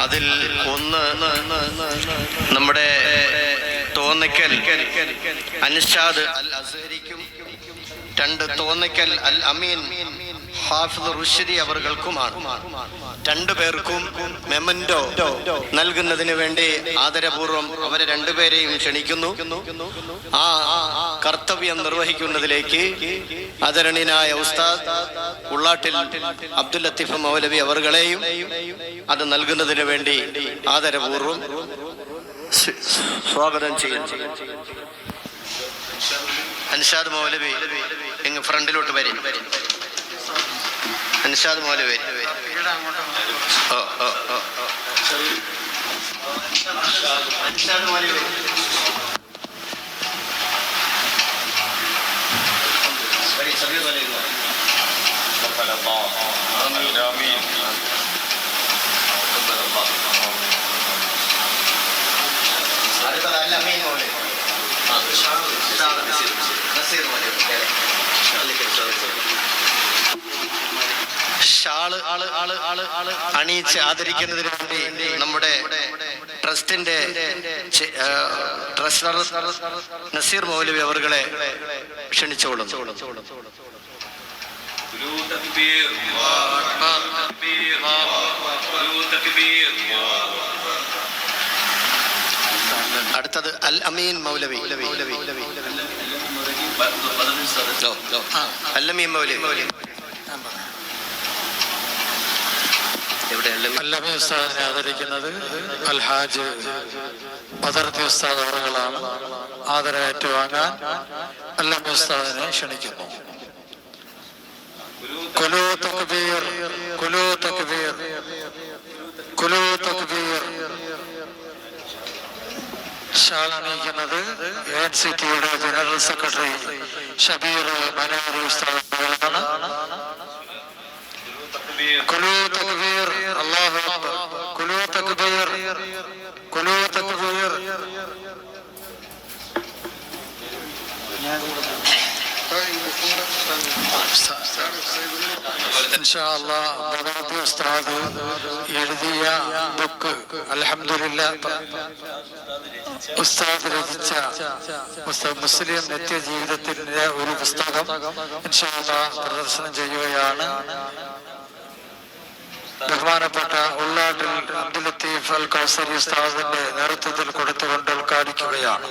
അതിൽ ഒന്ന് നമ്മുടെ തോന്നയ്ക്കൽ അൻഷാദ് അൽ അസ്ഹരിക്കും, രണ്ട് തോന്നയ്ക്കൽ അൽ അമീൻ ഹാഫിദ് റുഷ്ദി അവർകൾക്കുമാണ്. രണ്ടുപേർക്കും മെമന്റോ നൽകുന്നതിന് വേണ്ടി ആദരപൂർവ്വം അവരെ രണ്ടുപേരെയും ക്ഷണിക്കുന്നു. ആ കർത്തവ്യം നിർവഹിക്കുന്നതിലേക്ക് ആദരണീയനായ ഉസ്താദ് ഉള്ളാട്ടിൽ അബ്ദുൽ ലത്തീഫ് മൗലവി അവർകളെയും അത് നൽകുന്നതിന് വേണ്ടി ആദരപൂർവ്വം സ്വാഗതം ചെയ്യുന്നു. അൻഷാദ് മൗലവി ഇങ്ങ് ഫ്രണ്ടിലോട്ട് വരും. അൻഷാദ് മൗലവി അൻഷാദ് മൗലവി ഷാള് അണിയിച്ച് ആദരിക്കുന്നതിന് വേണ്ടി നമ്മുടെ ട്രസ്റ്റിന്റെ ട്രഷറർ നസീർ മൗലവി അവർകളെ ക്ഷണിച്ചോളുന്നു. അടുത്തത് അൽ അമീൻ മൗലവി. അൽ അമീൻ മൗലവി അല്ലമി ഉസ്താദിനെ ആദരിക്കുന്നത് അൽഹാജ് ബദർത്തി ഉസ്താദ് അവറുകളാണ്. ആദരം ഏറ്റുവാങ്ങാൻ അല്ലമി ഉസ്താദിനെ ക്ഷണിക്കുന്നു. കുലൂ തക്ബീർ, കുലൂ തക്ബീർ, കുലൂ തക്ബീർ. ഷാൾ അണിയിക്കുന്നത് ANCT-യുടെ ജനറൽ സെക്രട്ടറി ഷബീർ മനോഹർ ഉസ്താദാണ്. കുലൂ തക്ബീർ, അല്ലാഹു അക്ബർ, കുലൂ തക്ബീർ, കുലൂ തക്ബീർ. ഇൻഷാ അല്ലാഹ് ബദർത്തി ഉസ്താദ് എഴുതിയ ബുക്ക് അൽഹംദുലില്ലാഹ് ഉസ്താദ് രചിച്ച മുസ്ലിം നിത്യജീവിതത്തിന്റെ ഒരു പുസ്തകം ഇൻഷാ അല്ലാഹ് പ്രദർശനം ചെയ്യുകയാണ്. ബഹുമാനപ്പെട്ട ഉള്ളാട്ടിൽ അബ്ദുൽ ലത്തീഫ് അൽ കൗസരി ഉസ്താദിന്റെ നേതൃത്വത്തിൽ കൊടുത്തുകൊണ്ട് ഉദ്ഘാടിക്കുകയാണ്.